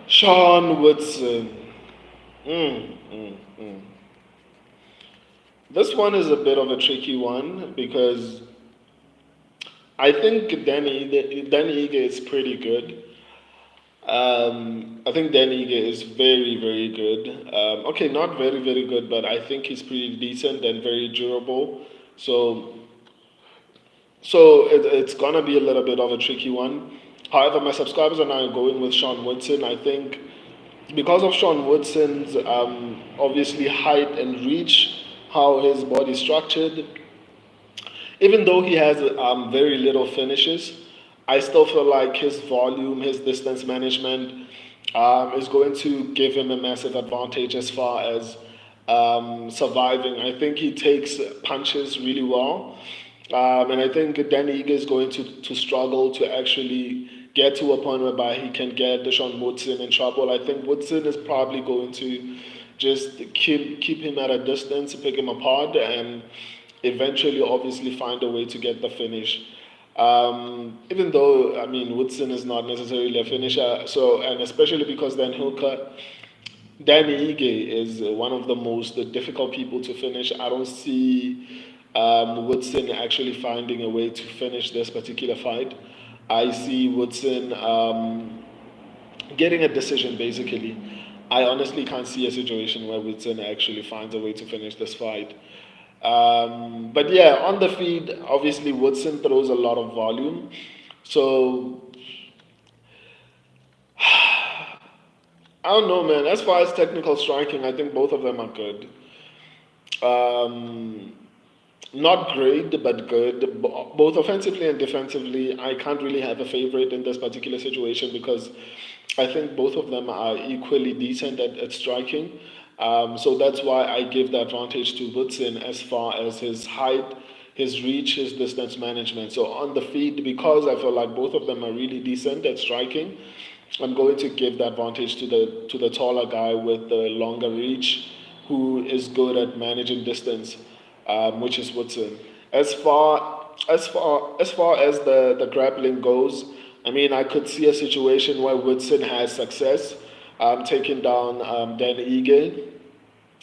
Sean Woodson. Mm, mm, mm. This one is a bit of a tricky one because I think Danny Ige is pretty good. I think Danny Ige is very, very good. Okay, not very, very good, but I think he's pretty decent and very durable. So, it's gonna be a little bit of a tricky one. However, my subscribers and I are going with Sean Woodson. I think because of Sean Woodson's obviously height and reach, how his body is structured, even though he has very little finishes, I still feel like his volume, his distance management is going to give him a massive advantage as far as surviving. I think he takes punches really well. And I think Danny Ige is going to struggle to actually get to a point whereby he can get Deshaun Woodson in trouble. I think Woodson is probably going to just keep him at a distance, pick him apart, and eventually, obviously, find a way to get the finish. Even though, I mean, Woodson is not necessarily a finisher, so, and especially because Dan Hooker, Danny Ige is one of the most difficult people to finish. I don't see Woodson actually finding a way to finish this particular fight. I see Woodson getting a decision, basically. I honestly can't see a situation where Woodson actually finds a way to finish this fight. But yeah, on the feed, obviously Woodson throws a lot of volume. So I don't know, man. As far as technical striking, I think both of them are good. Um, Not great, but good. Both offensively and defensively. I can't really have a favorite in this particular situation because I think both of them are equally decent at striking. So that's why I give the advantage to Woodson as far as his height, his reach, his distance management. So on the feet, because I feel like both of them are really decent at striking, I'm going to give the advantage to the taller guy with the longer reach, who is good at managing distance, which is Woodson. As far as the grappling goes, I mean, I could see a situation where Woodson has success taking down Dan Ige.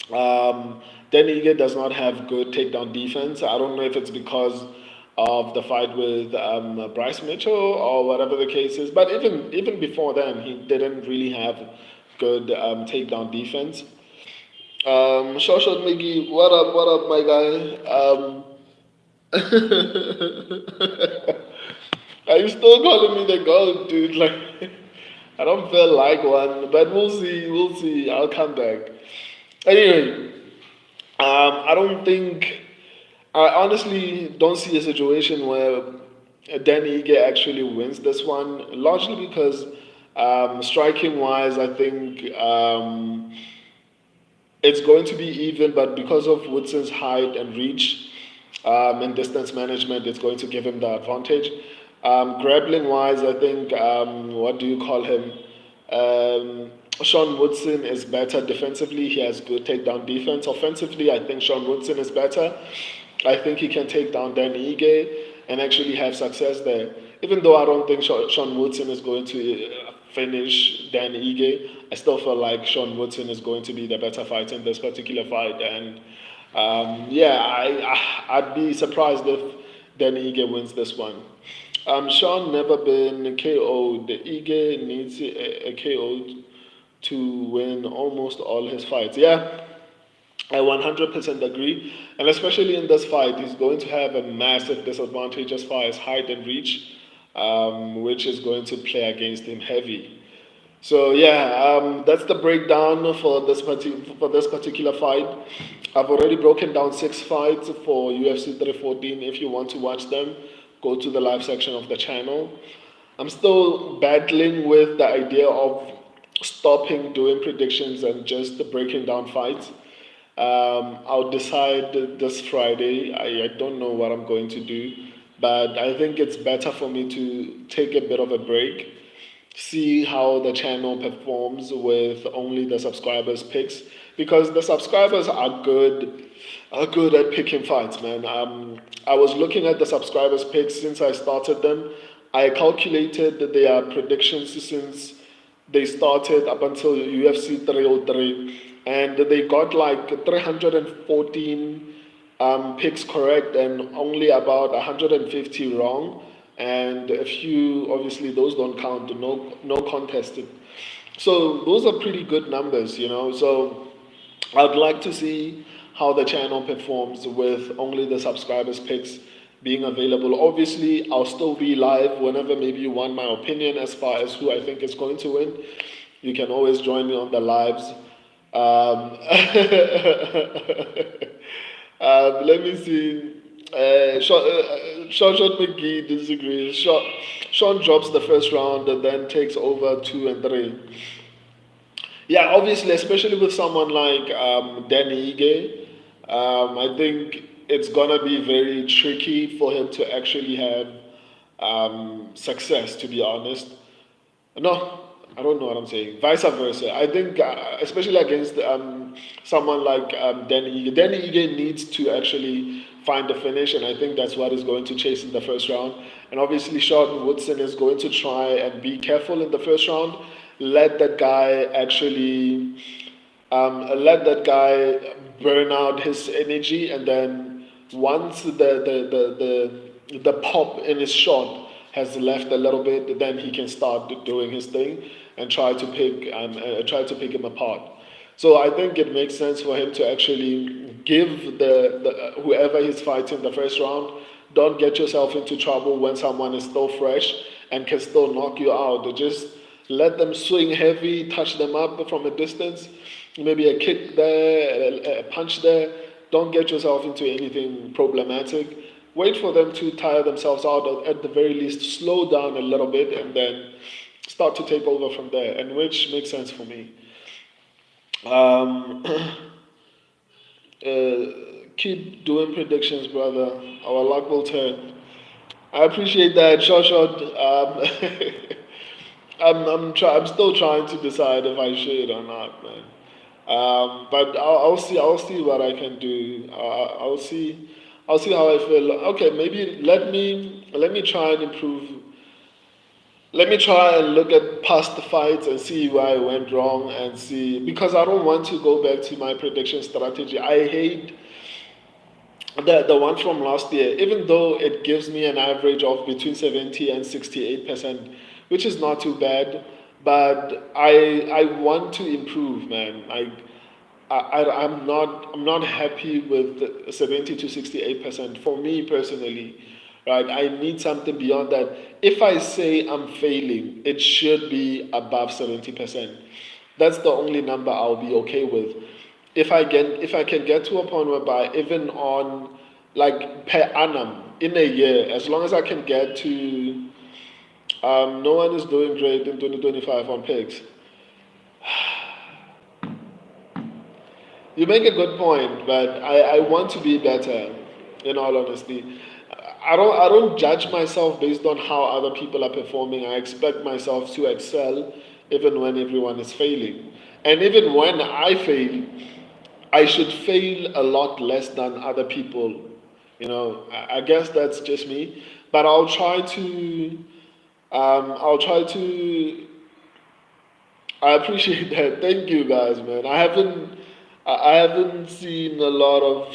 Dan Ige does not have good takedown defense. I don't know if it's because of the fight with Bryce Mitchell or whatever the case is. But even before then, he didn't really have good takedown defense. Shoshat Miggy, what up, my guy? Are you still calling me the GOAT, dude? Like, I don't feel like one, but we'll see. I'll come back. Anyway, I don't think. I honestly don't see a situation where Danny Ige actually wins this one, largely because striking wise, I think it's going to be even, but because of Woodson's height and reach and distance management, it's going to give him the advantage. Grappling wise, I think, what do you call him? Sean Woodson is better defensively. He has good takedown defense. Offensively, I think Sean Woodson is better. I think he can take down Dan Ige and actually have success there. Even though I don't think Sean Woodson is going to finish Dan Ige, I still feel like Sean Woodson is going to be the better fighter in this particular fight. And yeah, I'd be surprised if Dan Ige wins this one. Sean never been KO'd. Ige needs a KO to win almost all his fights. Yeah, I 100% agree. And especially in this fight, he's going to have a massive disadvantage as far as height and reach, which is going to play against him heavy. So yeah, that's the breakdown for this particular fight. I've already broken down 6 fights for UFC 314. If you want to watch them, go to the live section of the channel. I'm still battling with the idea of stopping doing predictions and just breaking down fights. I'll decide this Friday. I don't know what I'm going to do, but I think it's better for me to take a bit of a break, see how the channel performs with only the subscribers picks, because the subscribers are good at picking fights, man. I was looking at the subscribers picks since I started them. I calculated their predictions since they started up until UFC 303, and they got like 314 picks correct and only about 150 wrong, and a few, obviously those don't count, no contested. So those are pretty good numbers, you know. So I'd like to see how the channel performs with only the subscribers picks being available. Obviously, I'll still be live whenever maybe you want my opinion as far as who I think is going to win. You can always join me on the lives. Um, let me see. Sean McGee disagrees. Sean drops the first round and then takes over two and three. Yeah, obviously, especially with someone like Danny Ige, I think it's gonna be very tricky for him to actually have success. To be honest, no, I don't know what I'm saying. Vice versa. I think, especially against someone like Danny Ige. Danny Ige needs to actually find the finish, and I think that's what he's going to chase in the first round. And obviously, Sean Woodson is going to try and be careful in the first round. Let that guy actually let that guy burn out his energy, and then once the pop in his shot has left a little bit, then he can start doing his thing and try to pick him apart. So I think it makes sense for him to actually give the whoever he's fighting the first round. Don't get yourself into trouble when someone is still fresh and can still knock you out. Just let them swing heavy, touch them up from a distance, maybe a kick there, a punch there. Don't get yourself into anything problematic. Wait for them to tire themselves out, or at the very least, slow down a little bit, and then start to take over from there, and which makes sense for me. Um, keep doing predictions, brother. Our luck will turn. I appreciate that, short. I'm still trying to decide if I should or not, man. But I'll see. I'll see what I can do. I'll see. I'll see how I feel. Okay, maybe let me try and improve. Let me try and look at past fights and see where I went wrong and see, because I don't want to go back to my prediction strategy. I hate the one from last year, even though it gives me an average of between 70 and 68%, which is not too bad, but I want to improve, man. I'm not happy with 70 to 68% for me personally, right? I need something beyond that. If I say I'm failing, it should be above 70%. That's the only number I'll be okay with. If I can get to a point whereby even on, like, per annum in a year, as long as I can get to no one is doing great in 2025 on picks. You make a good point, but I want to be better. In all honesty, I don't judge myself based on how other people are performing. I expect myself to excel, even when everyone is failing, and even when I fail, I should fail a lot less than other people. I guess that's just me, but I'll try to I appreciate that. Thank you, guys, man. I haven't seen a lot of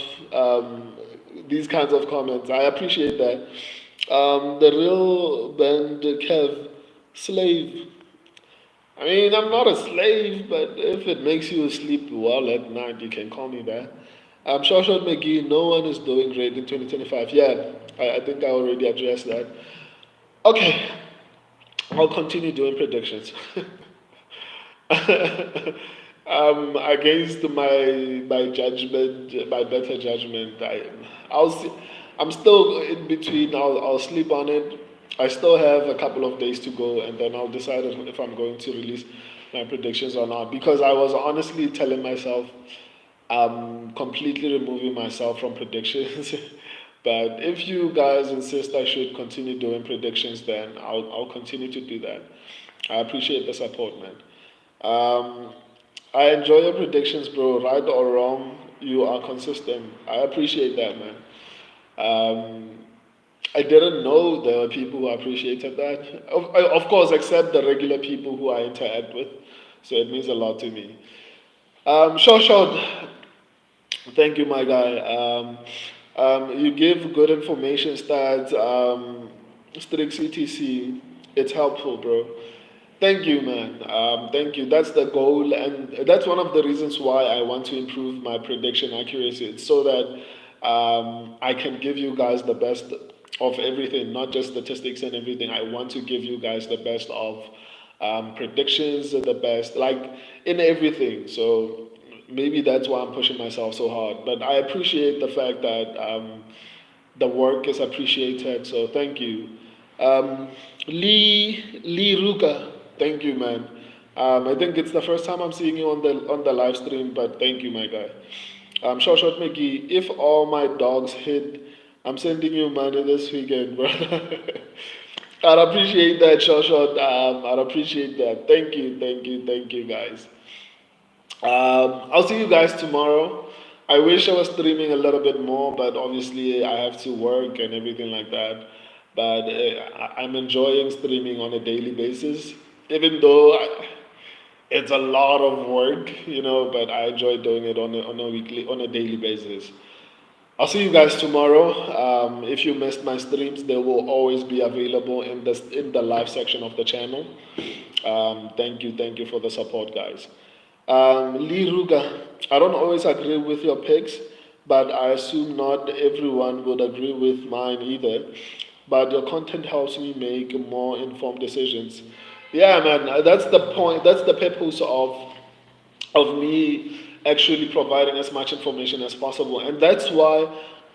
these kinds of comments. I appreciate that. The real band Kev, slave. I mean, I'm not a slave, but if it makes you sleep well at night, you can call me that. Shawshot McGee, no one is doing great in 2025. Yeah, I think I already addressed that. Okay, I'll continue doing predictions. Against my judgment, my better judgment, I'll see. I'm still in between. I'll sleep on it. I still have a couple of days to go, and then I'll decide if I'm going to release my predictions or not. Because I was honestly telling myself I'm completely removing myself from predictions. But if you guys insist I should continue doing predictions, then I'll continue to do that. I appreciate the support, man. Um, I enjoy your predictions, bro. Right or wrong, you are consistent. I appreciate that, man. Um, I didn't know there were people who appreciated that. Of course, except the regular people who I interact with. So it means a lot to me. Short, thank you, my guy. You give good information stats, strict CTC. It's helpful, bro. Thank you, man. Thank you. That's the goal, and that's one of the reasons why I want to improve my prediction accuracy. It's so that I can give you guys the best of everything, not just statistics and everything. I want to give you guys the best of predictions, the best, like in everything. So maybe that's why I'm pushing myself so hard. But I appreciate the fact that the work is appreciated. So thank you. Lee Ruka, thank you, man. I think it's the first time I'm seeing you on the live stream, but thank you, my guy. Short Mickey, if all my dogs hit, I'm sending you money this weekend, brother. I'd appreciate that, Short. I'd appreciate that. Thank you, guys. I'll see you guys tomorrow. I wish I was streaming a little bit more, but obviously I have to work and everything like that. But I'm enjoying streaming on a daily basis, even though it's a lot of work, but I enjoy doing it on a daily basis. I'll see you guys tomorrow. If you missed my streams, they will always be available in the live section of the channel. Thank you for the support, guys. Lee Ruga, I don't always agree with your picks, but I assume not everyone would agree with mine either. But your content helps me make more informed decisions. Yeah, man, that's the point. That's the purpose of me actually providing as much information as possible. And that's why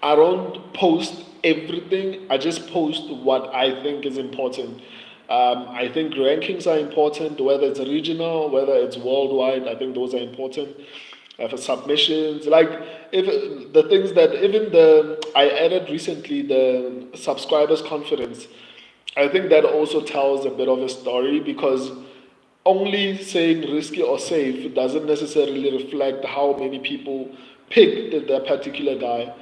I don't post everything, I just post what I think is important. I think rankings are important, whether it's regional, whether it's worldwide, I think those are important. For submissions, like if the things that even I added recently the subscribers confidence. I think that also tells a bit of a story because only saying risky or safe doesn't necessarily reflect how many people picked that particular guy.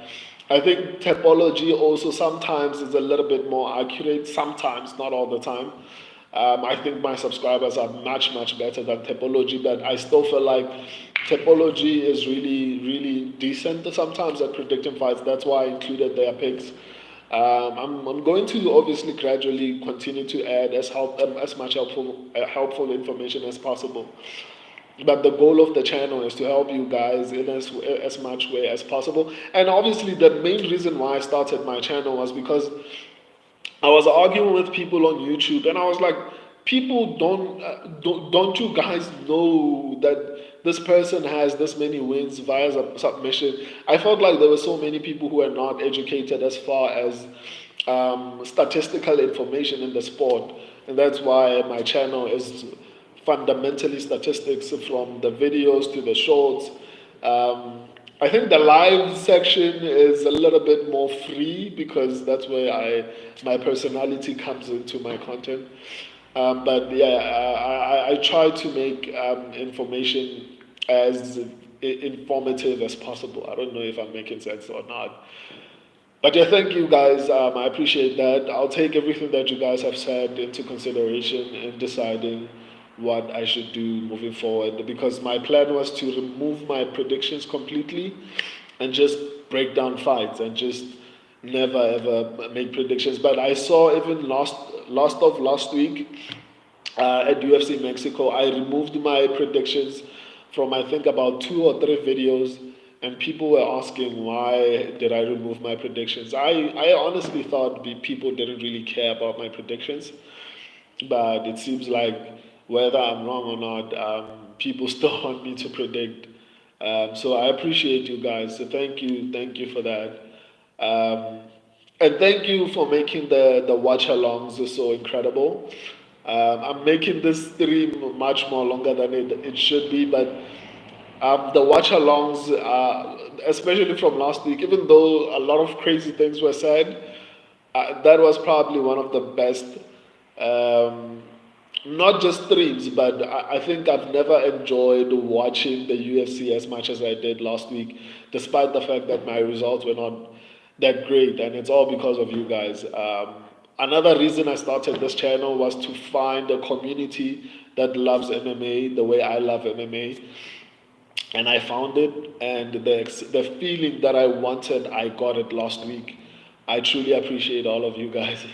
I think typology also sometimes is a little bit more accurate, sometimes, not all the time. I think my subscribers are much better than typology, but I still feel like typology is really decent sometimes at predicting fights. That's why I included their picks. I'm going to obviously gradually continue to add as much helpful information as possible. But the goal of the channel is to help you guys in as much way as possible. And obviously, the main reason why I started my channel was because I was arguing with people on YouTube, and I was like, people don't you guys know that this person has this many wins via submission? I felt like there were so many people who are not educated as far as statistical information in the sport, and that's why my channel is fundamentally statistics from the videos to the shorts. I think the live section is a little bit more free because that's where my personality comes into my content. But yeah, I try to make information as informative as possible. I don't know if I'm making sense or not. But yeah, thank you guys. I appreciate that. I'll take everything that you guys have said into consideration in deciding what I should do moving forward. Because my plan was to remove my predictions completely and just break down fights and just never ever make predictions. But I saw even last week at UFC Mexico, I removed my predictions from I think about 2 or 3 videos, and people were asking why did I remove my predictions. I honestly thought people didn't really care about my predictions, but it seems like whether I'm wrong or not, people still want me to predict. So I appreciate you guys. So thank you for that. Um, and thank you for making the watch alongs so incredible. I'm making this stream much more longer than it should be, but the watch alongs, especially from last week, even though a lot of crazy things were said, that was probably one of the best, um, not just streams, but I think I've never enjoyed watching the UFC as much as I did last week, despite the fact that my results were not. they're great, and it's all because of you guys. Another reason I started this channel was to find a community that loves MMA the way I love MMA, and I found it. And the feeling that I wanted, I got it last week. I truly appreciate all of you guys.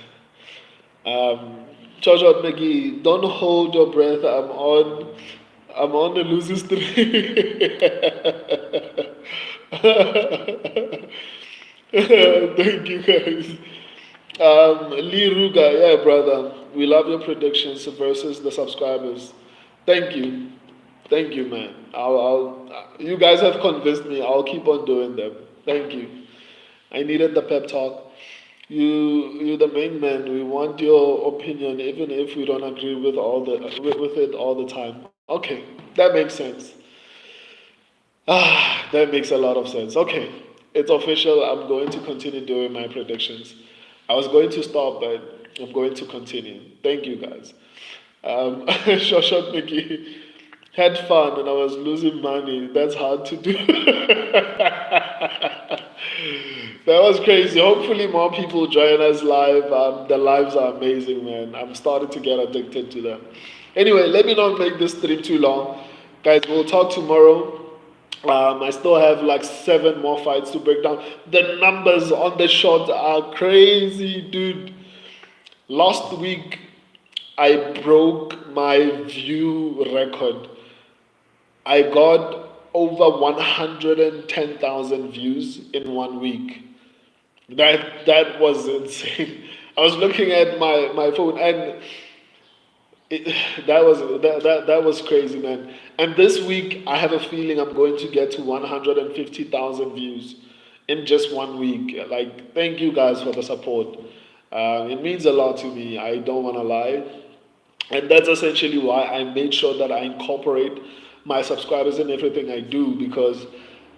Jojo McGee, don't hold your breath. I'm on the losing streak. Thank you guys. Lee Ruga, yeah, brother. We love your predictions versus the subscribers. Thank you. Thank you, man. You guys have convinced me. I'll keep on doing them. Thank you. I needed the pep talk. You're the main man. We want your opinion, even if we don't agree with with it all the time. Okay, that makes sense. That makes a lot of sense. Okay, it's official. I'm going to continue doing my predictions. I was going to stop, but I'm going to continue. Thank you, guys. Shoshot Mickey had fun and I was losing money. That's hard to do. That was crazy. Hopefully, more people join us live. The lives are amazing, man. I'm starting to get addicted to them. Anyway, let me not make this stream too long. Guys, we'll talk tomorrow. I still have like 7 more fights to break down. The numbers on the shot are crazy, dude. Last week, I broke my view record. I got over 110,000 views in 1 week. That was insane. I was looking at my phone and it, that was crazy, man. And this week I have a feeling I'm going to get to 150,000 views in just 1 week. Like, thank you guys for the support. It means a lot to me. I don't want to lie. And that's essentially why I made sure that I incorporate my subscribers in everything I do, because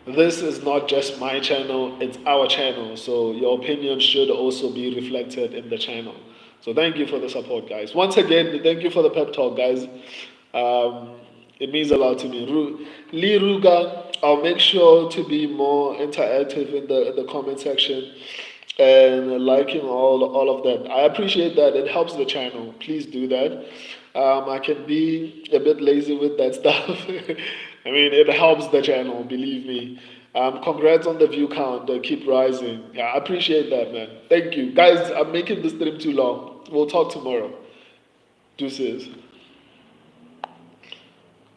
this is not just my channel, it's our channel. So your opinion should also be reflected in the channel. So thank you for the support, guys. Once again, thank you for the pep talk, guys. Um, it means a lot to me. Lee Ruga, I'll make sure to be more interactive in the comment section and liking all of that. I appreciate that. It helps the channel. Please do that. I can be a bit lazy with that stuff. I mean, it helps the channel, believe me. Congrats on the view count. Keep rising. Yeah, I appreciate that, man. Thank you. Guys, I'm making this stream too long. We'll talk tomorrow. Deuces.